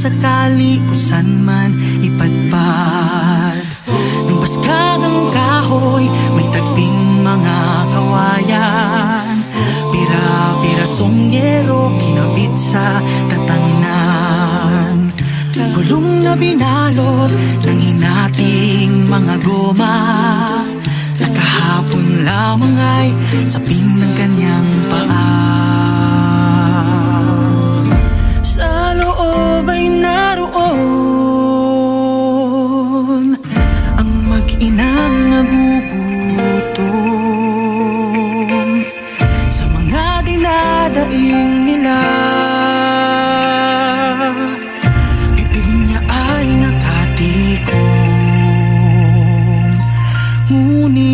sakali kung saan man ipadpad. Nung baskagang kahoy, may tagping mga kawayan. Pira-pirasong yero, kinabit sa tatangnan. Gulong na binalot ng hinating mga goma. Nakahapon lamang ay sapin ng kanyang paa. Sa loob ay naroon ang mag-inang nagugutom sa mga dinadaing nila. Bibig niya ay nakatikong, ngunit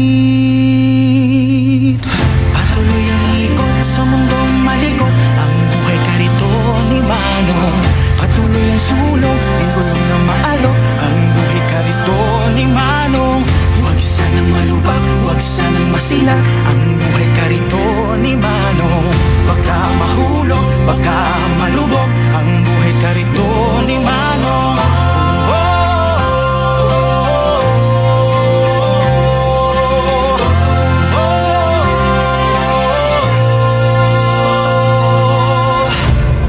patuloy ang ikot sa mundong malikot. Ang buhay karito ni Manong, patuloy ang sulong ng gulong na maalok. Ang buhay karito ni Manong, huwag sanang malubak, huwag sanang masilang. Ang buhay karito ni Manong, baka mahulog, baka malubog. Ang buhay karito ni Manong.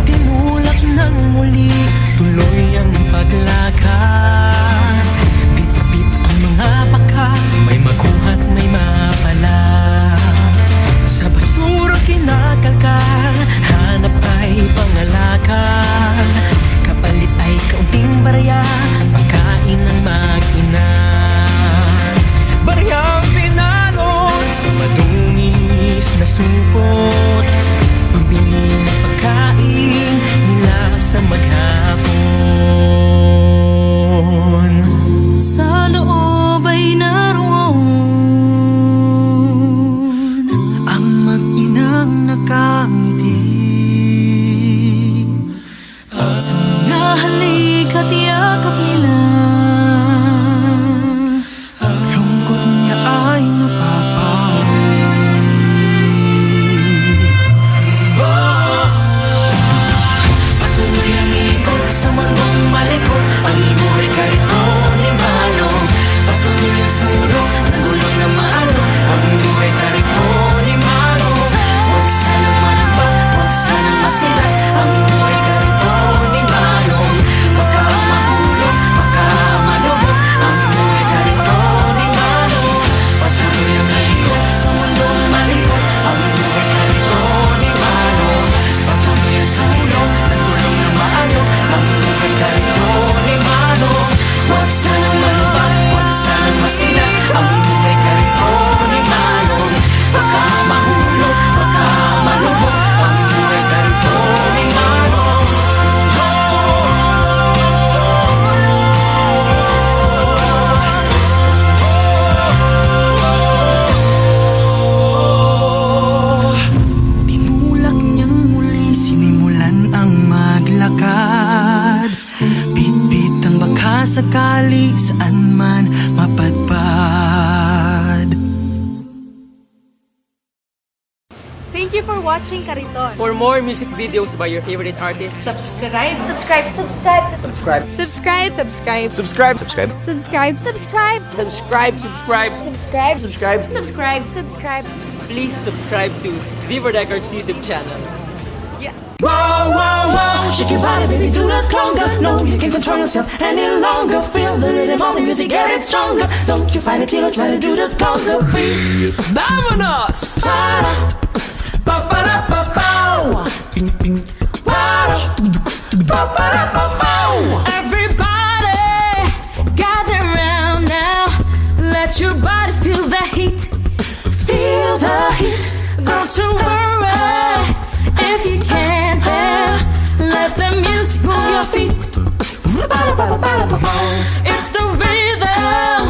Tinulak ng muli, tuloy ang paglakad. Bit-bit ang mga baka, may makuha't may mapala. Sa basura kinakalkal, hanap ay pangalakan. Kapalit ay kaunting barya, pagkain ng mag-ina. Baryang pinalot sa madungis na supot, pambili ng pagkain nila sa maghapon. Sa loob ay naroon ang mag-inang nakangiti. Sa mga halik at yakap nila, ang lungkot niya ay napapawi. Patuloy ang ikot sa mundong malikot. Ang buhay karito ni Manong, patuloy ang sulong ng gulong na maalok. Ang buhay karito ni Manong, huwag sanang malamba, huwag sanang masilat. Ang buhay karito ni Manong, baka mahulog, baka malubog. Ang buhay karito ni Manong, patuloy ang ikot sa mundong malikot. Ang buhay karito ni Manong, patuloy ang sulong ng gulong na maalok. Ang buhay karito ni Manong, huwag sanang malubak, huwag sanang masilat. Ang buhay karito ni Manong, baka mahulog, baka malubog. Ang buhay karito ni Manong. Tinulak niyang muli, sinimulan ang maglakad. Bit-bit ang baka sakali saan man mapadpad. Thank you for watching Kariton. For more music videos by your favorite artists, Subscribe, subscribe, subscribe, subscribe, subscribe, subscribe, subscribe, subscribe, subscribe, subscribe, subscribe, subscribe, subscribe, subscribe. subscribe, subscribe. Please subscribe to Viva Records YouTube channel. Yeah. Wow, wow, wow, shake your body, baby, do the conga. No, you can't control yourself any longer. Feel the rhythm of the music, get it stronger. Don't you fight it till you try to do the conga beat. Vámonos! Everybody, gather around now. Let your body feel the heat. Feel the heat. Don't you worry if you can't dance. Let the music move your feet. It's the rhythm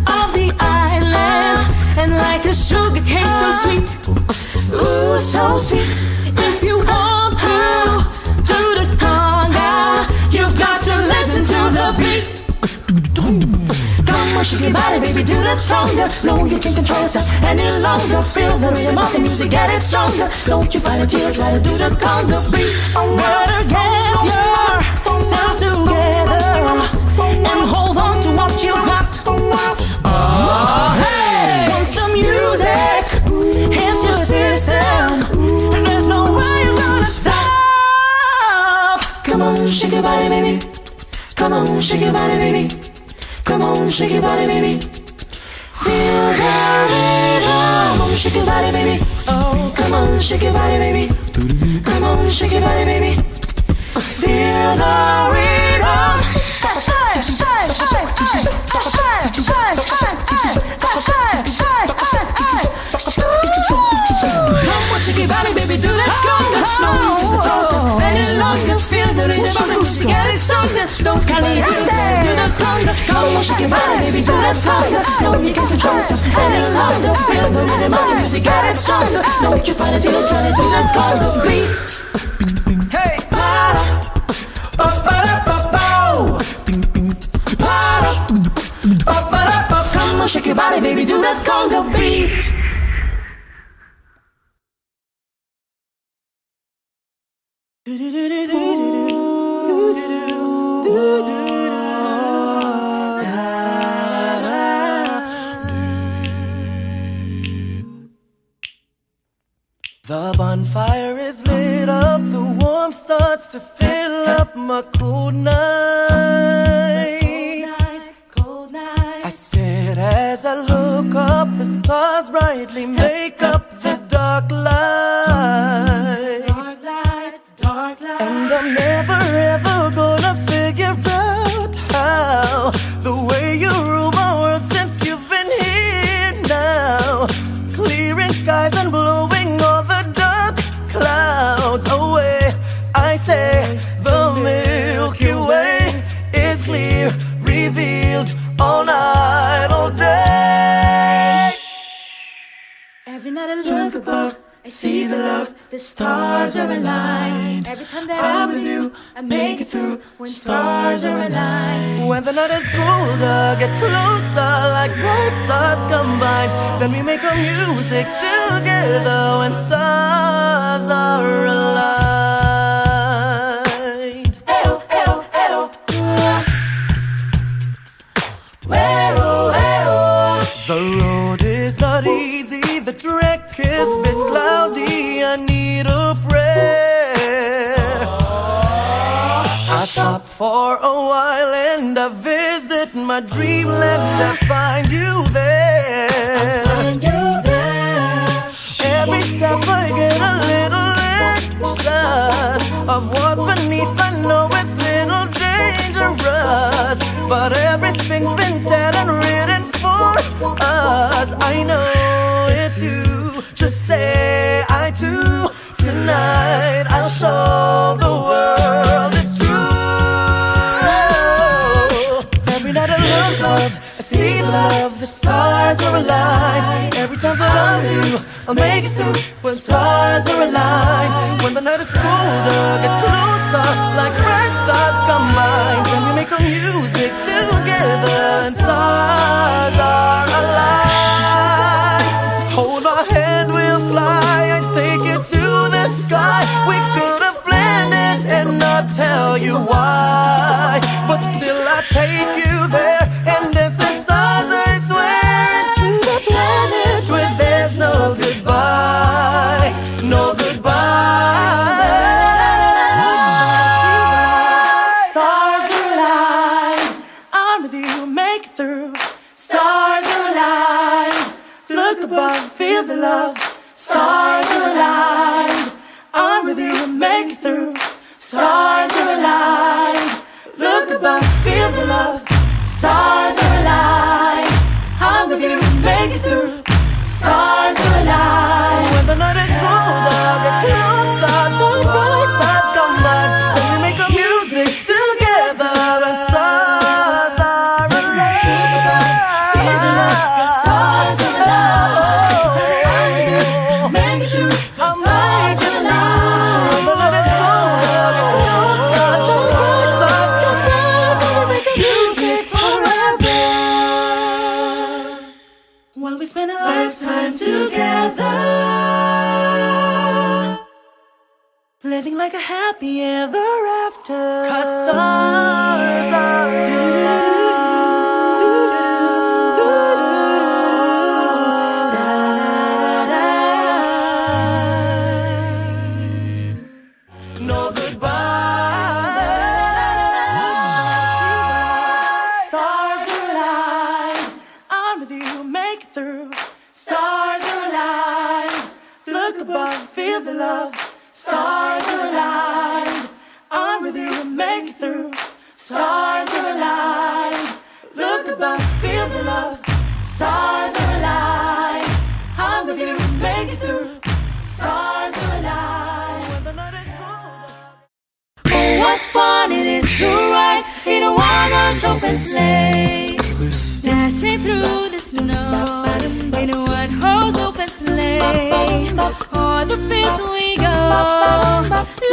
of the island, and like a sugar cane so sweet. Ooh, so sweet. If you want to do the conga, you've got to listen to the beat. Come on, shake your body, baby, do the conga. No, you can't control yourself any longer. Feel the rhythm of the music, get it stronger. Don't you fight until you try to do the conga beat. Better get yourself to and hold on to what you got. Hey, want some music? Hits your system, and there's no way you're gonna stop. Come on, shake your body, baby. Come on, shake your body, baby. Come on, shake your body, baby. Feel the rhythm. Come on, shake your body, baby. Oh, come on, shake your body, baby. Come on, shake your body, baby. Feel the rhythm. Come on, shake your body, baby. Do that conga. No need to toss any longer. Feel the rhythm of the music getting stronger. Don't caliente. Do that conga. Come on, shake your body, baby. Do that conga. No, you can't control yourself any longer. Feel the rhythm of the music getting stronger. Don't you find it till you try to do that conga beat. Hey, para, pa para pa pow. Para, pa para pa. Come on, shake your body, baby. Do that conga beat. The bonfire is lit up, the warmth starts to fill up my cold night. I sit as I look up, the stars brightly make up the dark light. And I'm never ever gonna figure out how the way you rule my world since you've been here now, clearing skies and blowing all the dark clouds away. I say the Milky Way is clear, revealed all night, all day. Every night I look above, I see the love, the stars are aligned. Every time that I'm with you, I make it through when stars are aligned. When the night is colder, get closer like both stars combined. Then we make a music together when stars are aligned. Eyo, eyo, eyo. Eyo, eyo. The road is not easy, the trek has been cloudy, I need a prayer. I stop for a while and I visit my dreamland, I find you there. Every step I get a little anxious of what's beneath, I know it's little dangerous, but everything's been said and written for us. I know it's you, just say I do. Tonight I'll show the world it's true. Every night I look up, I see the love, the stars are aligned. Every time that I see you, I'll make it through when stars are aligned. When the night is colder, get closer like bright stars combined. When we make a music together and stars are aligned. Hold my hand, we'll fly, I take you to the sky. We could have planned it and not tell you why, but still I take you there and dance with stars, I swear, into the planet where there's no goodbye, no goodbye. Stars are aligned, I'm with you, make it through. Stars are aligned, look above, feel the love. Stars are aligned, I'm with you, make it through. Stars are aligned, look above, feel the love. Stars are aligned, I'm with you, make it through. Stars are aligned. When the night is colder, get closer to bright stars combined. When we make a music together and stars are aligned. Stars are aligned, make it through. I'll make it through. When the night is colder, get closer to bright stars combined. When we make a music Forever, while we spend a lifetime together, living like a happy ever after. 'cause stars are aligned. love. Stars are aligned. I'm with you to make it through. Stars are aligned. Look above, feel the love. Stars are aligned. I'm with you to make it through. Stars are aligned. Oh, what fun it is to ride in a one-horse open sleigh. Dashing through the snow in a one-horse open sleigh. O'er the fields we go,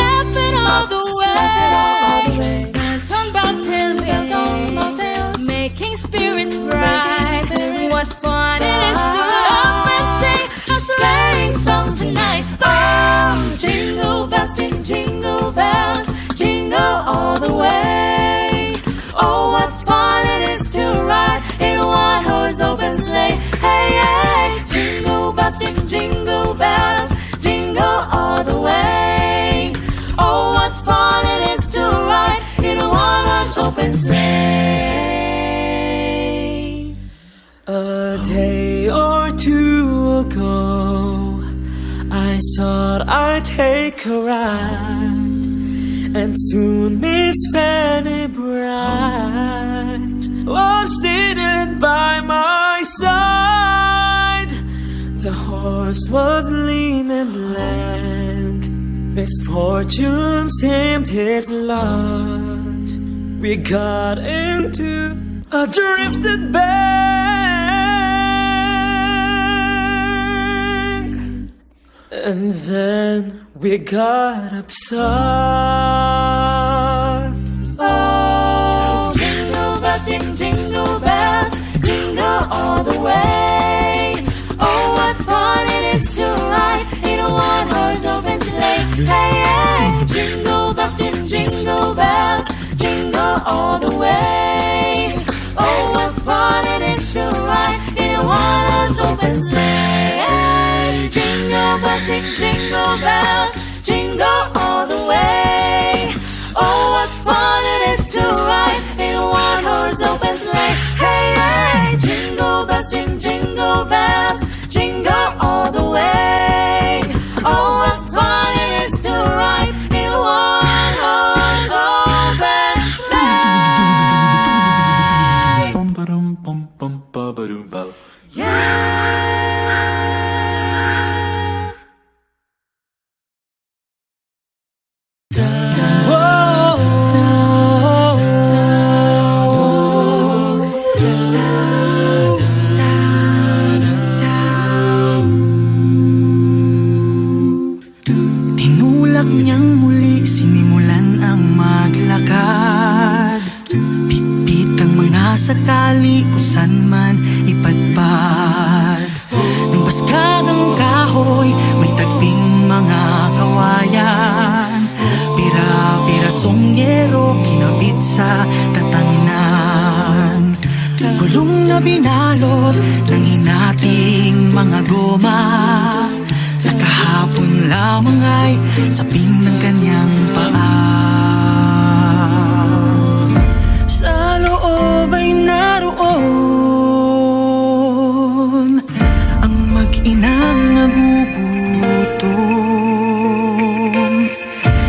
laughing all the way. Bells on bobtail ring, making spirits bright. What fun it is to laugh and sing a sleighing song tonight. Oh, jingle bells, jingle bells, jingle all the way. Oh, what fun it is to ride in a one-horse open sleigh. Hey, hey, jingle bells, jingle bells, jingle all the way. Oh, what fun it is to ride in a one-horse open sleigh. A day or two ago, I thought I'd take a ride, and soon Miss Fanny Bright was seated by my side. The horse was lean and lank, misfortune seemed his lot. We got into a drifted bank, and then we got upset. Oh, jingle bells, jingle bells, jingle all the way. Oh, what fun it is to ride in a one-horse open sleigh. Hey, hey, jingle bells, jingle bells, jingle all the way. Oh, what fun it is to ride in a one-horse open sleigh. Hey, jingle bells, jingle bells, jingle all the way. Oh, what fun it is to ride in a one-horse open sleigh. Hey, hey, jingle bells, jingle bells, jingle all the way. Oh, what fun it is to ride in a one-horse open sleigh. Bum ba-dum bum bum ba-ba-dum ba. Tinulak niyang muli, sinimulan ang maglakad. Pitpit ang mga sakali kung saan man ipadpad. Nang baskagang kahoy, may tagping mga kawayan. Pira-pirasong yero, kinabit sa tatanan. Gulong na binalot ng hinating mga goma. Nakahapon lamang ay sapin ng kanyang paa. Sa loob ay naroon ang mag-inang nagugutom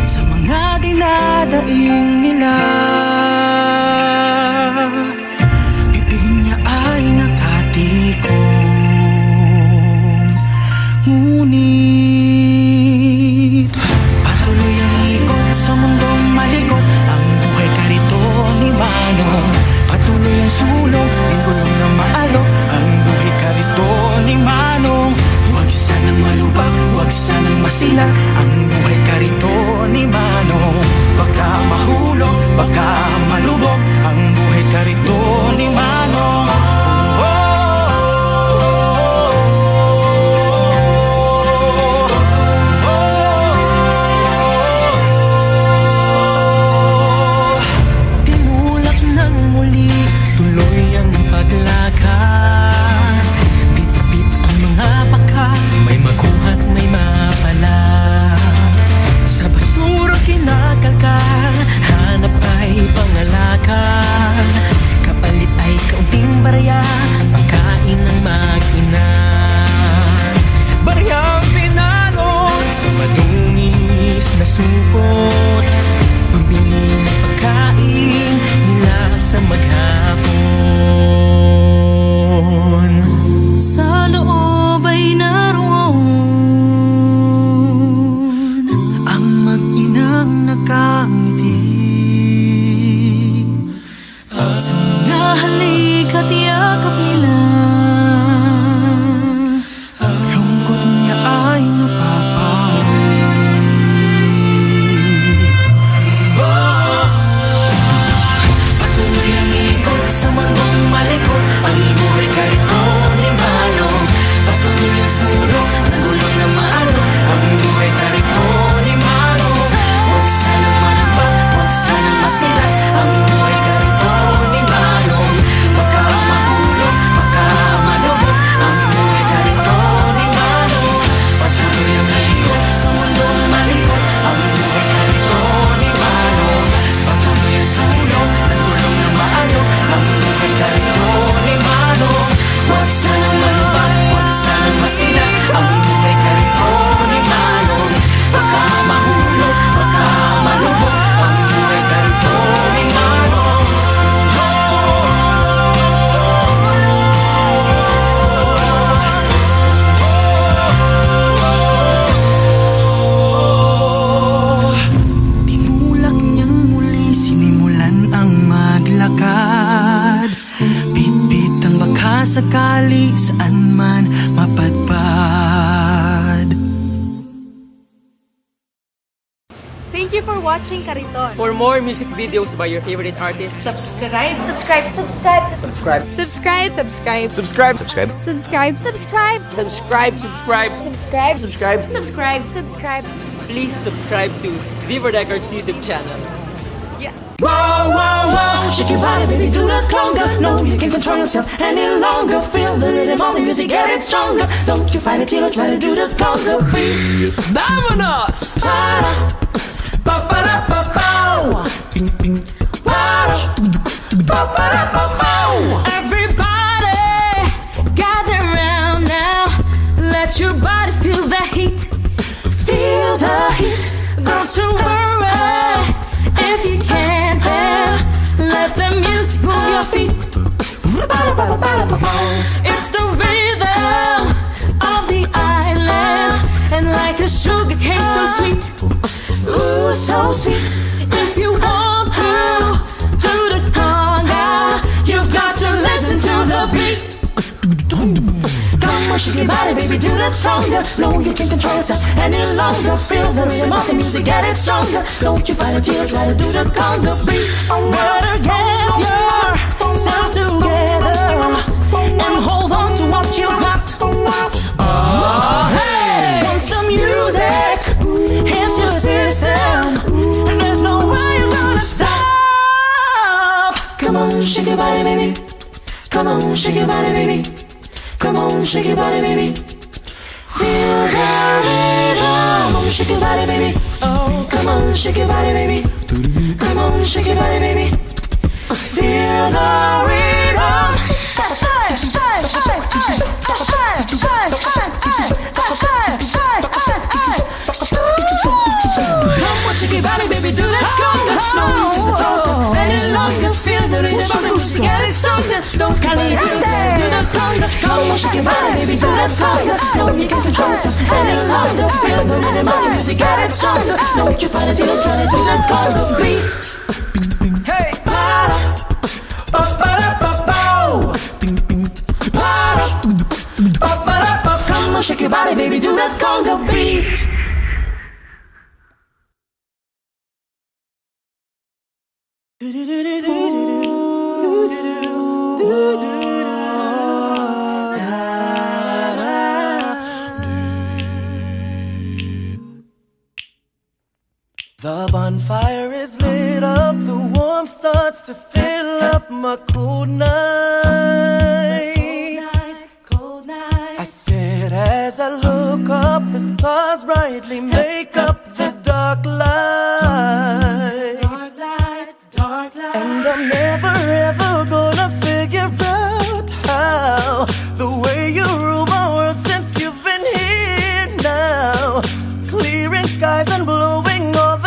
sa mga dinadaing nila. Bibig niya ay nakatikong, ngunit patuloy ang ikot sa mundong malikot. Ang buhay karito ni Manong, patuloy ang sulong ng gulong na maalok. Ang buhay karito ni Manong, huwag sanang malubak, huwag sanang masilang. Ang buhay karito ni Manong, baka mahulog, baka malubog. Ang buhay karito ni Manong. Tinulak ng muli, tuloy ang paglakad. Bit-bit ang mga paka, may makuha't may mapala. Sa basura kinakalkal, hanap ay pangalakan. Kapalit ay kaunting barya supot, pambili ng pagkain nila sa maghapon. Sa loob ay naroon ang mag-inang nakangiti sa mga halik at yakap nila. lungkot niya ay napapawi. Patuloy ang ikot sa mundong malikot, ang buhay karito ni Manong. Patuloy ang sulong ng gulong na maalo, ang buhay karito ni Manong. Huwag sanang malamba, huwag sanang masilat, ang buhay karito ni Manong. Baka mahulog, baka malubog, ang buhay karito ni Manong. Patuloy ang ikot sa mundong malikot, ang buhay karito ni Manong. Patuloy ang sulong ng gulong na maalo, ang buhay karito ni Manong. Huwag sanang malubog, huwag sanang masilat, ang buhay karito ni Manong. Baka mahulog, baka malubog, ang buhay karito ni Manong. Tinulak niyang muli, sinimulan ang maglakad. Bit-bit ang baka sakali saan man mapadpad. Thank you for watching Kariton. For more music videos by your favorite artists, Subscribe, subscribe, subscribe, subscribe, subscribe, subscribe, Subscribe. Subscribe. subscribe, subscribe, subscribe, subscribe, subscribe, subscribe. subscribe, subscribe. Please subscribe to Viva Records YouTube channel. Yeah. Wow, wow, wow, shake your body, baby, do the conga. No, you can't control yourself any longer. Feel the rhythm of the music, get it stronger. Don't you fight it till you try to do the conga beat. Vámonos! Pa-pa-da-pa-pow. Pa-pa-da-pa-pow. Everybody, gather round now. Let your body feel the heat. Feel the heat. Don't you worry if you can't bear. Let the music move your feet. It's the rhythm of the island, and like a sugar cane so sweet, ooh so sweet. If you want to do the conga, you've got to listen to the beat. Come on, shake your body, baby, do that stronger. No, you can't control yourself any longer. Feel the rhythm of the music, get it stronger. Don't you fight it till you try to do the conga beat. Better get yourself together and hold on to what you got. Hey! Want some music, hits your system, and there's no way you're gonna stop. Come on, shake your body, baby. Come on, shake your body, baby. Come on, shake your body, baby. Feel the rhythm. Come on, shake your body, baby. Oh, come on, shake your body, baby. Come on, shake your body, baby. Feel the rhythm. Come on, shake your body, baby. Do that conga. No need to control yourself any longer. Feel the rhythm of the music, get it stronger. Don't caliente. Do the conga. Come on, shake your body, baby. Do that conga. No, you can't control yourself any longer. Feel the rhythm of the music, get it stronger. Don't you fight it till you try to do that conga beat. Hey, pa-pa-da-pa-pow. Pa-pa-da-pa. Come on, shake your body, baby. Do that conga beat. The bonfire is lit up, the warmth starts to fill up my cold night. I sit as I look up, the stars brightly make up the dark light. And I'm never ever gonna figure out how the way you rule my world since you've been here now, clearing skies and blowing all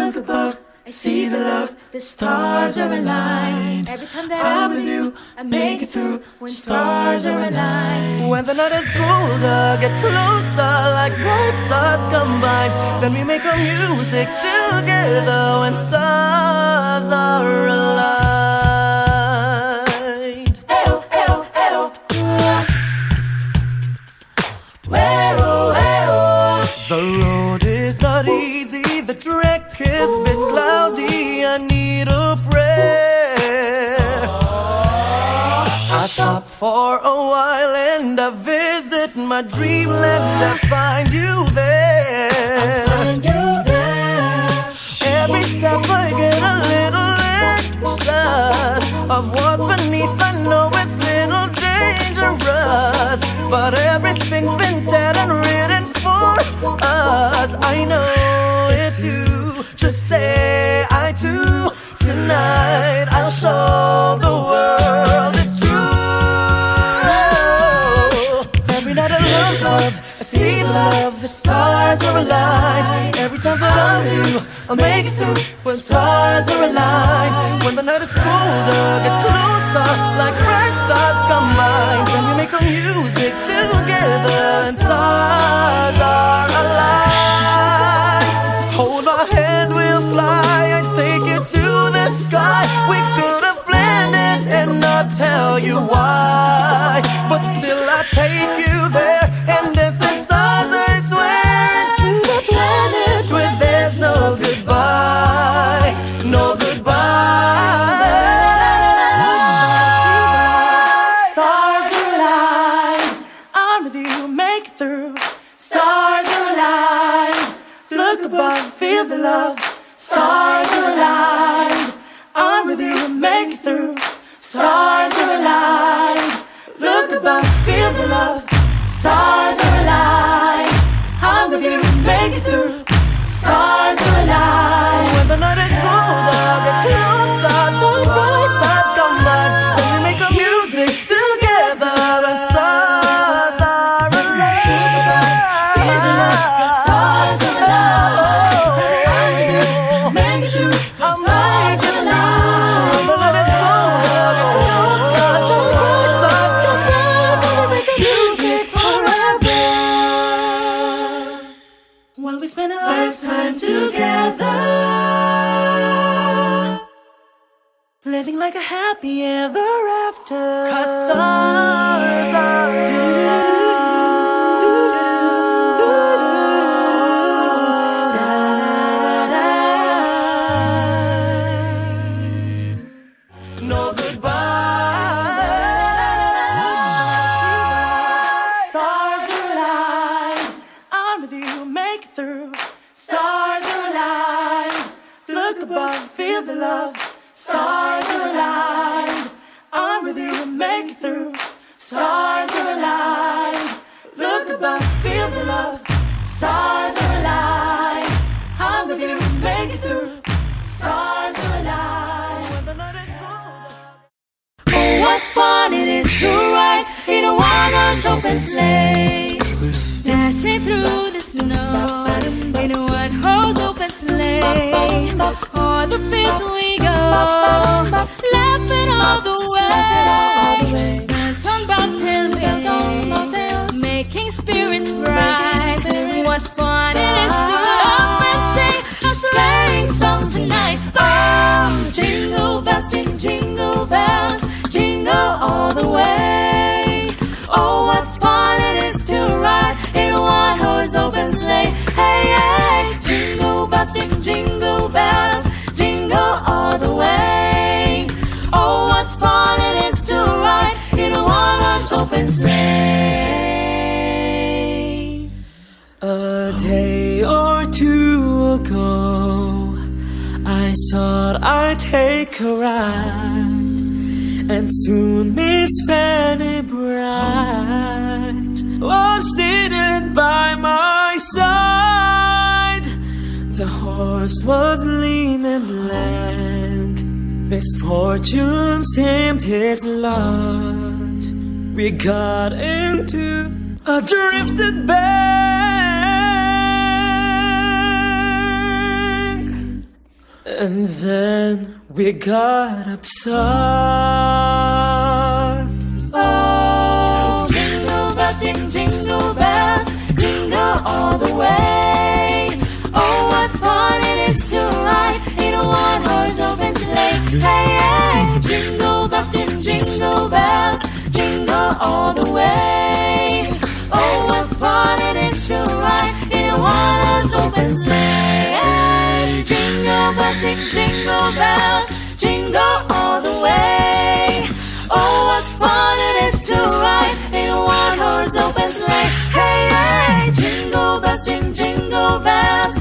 look above, I see the love, the stars are aligned. Every time that I'm with you, I make it through when stars are aligned. When the night is colder, get closer like bright stars combined. Then we make our music together when stars are aligned. Eyo, eyo, eyo. Weo, weo. The road is not easy, the trek is a bit cloudy. I need a prayer. I stop for a while and I visit my dreamland. I find you there. Find you there. Every step I get a little anxious of what's beneath. I know it's little dangerous, but everything's been said and written for us. I know it's you. Just say I do. Tonight I'll show the world it's true. Every night I look up, I see love, the stars are aligned. Every time that I see you, I'll make it through when stars are aligned. When the night is colder, get closer like bright stars combined. When we make our music together and stars are aligned. Hold my hand, we'll fly and take it to the sky. We could have planned it and not tell you why, but still I take you there and dance with stars, I swear, to the planet where there's no goodbye, no goodbye. Stars are aligned. I'm with you, make it through. Stars are aligned. Look above, feel the love. Stars are aligned. I'm with you, make it through. Stars are aligned. Look above, feel the love. Stars are aligned. I'm with you, make it through. Stars are aligned. When the night is colder, get closer to the bright stars combined. When we make our music together and stars are aligned. Stars are aligned. Make it through. I'll make it through. When the night is colder, get closer to the bright stars combined. When we make our music forever. While we spend a lifetime together, living like a happy ever after. 'cause stars are aligned. No goodbye. Stars are aligned. I'm with you, make it through. Stars are aligned. Look above, feel the love. Stars are aligned. I'm with you, make it through. Stars are aligned. Look above, feel the love. Stars are aligned. I'm with you, make it through. Stars are aligned. When the night is colder. Oh, what fun it is to ride in a one-horse open sleigh. Dashing through the snow in a one-horse open sleigh. O'er the fields we go, laughing all the way. Bells on bobtails ring, making spirits bright. What fun it is to laugh and sing a sleighing song tonight. Oh, jingle bells, jingle bells, jingle all the way. Oh, what fun it is to ride in a one-horse open sleigh. Hey, hey, jingle bells, jingle bells, jingle all the way. Oh, what fun it is to ride in a one-horse open sleigh. A day or two ago, I thought I'd take a ride, and soon Miss Fanny Bright was seated by my side. The horse was lean and lank, misfortune seemed his lot. We got into a drifted bank. And then we got upset. Oh, jingle bells, jingle bells, jingle all the way. Oh, what fun it is to ride in a one-horse open sleigh. Hey, hey, jingle bells, jingle bells, jingle all the way. Oh, what fun it is to ride in a one-horse open sleigh. Hey, jingle bells, jingle bells, jingle all the way. Oh, what fun it is to ride in a one-horse open sleigh. Hey, hey, jingle bells, jingle bells,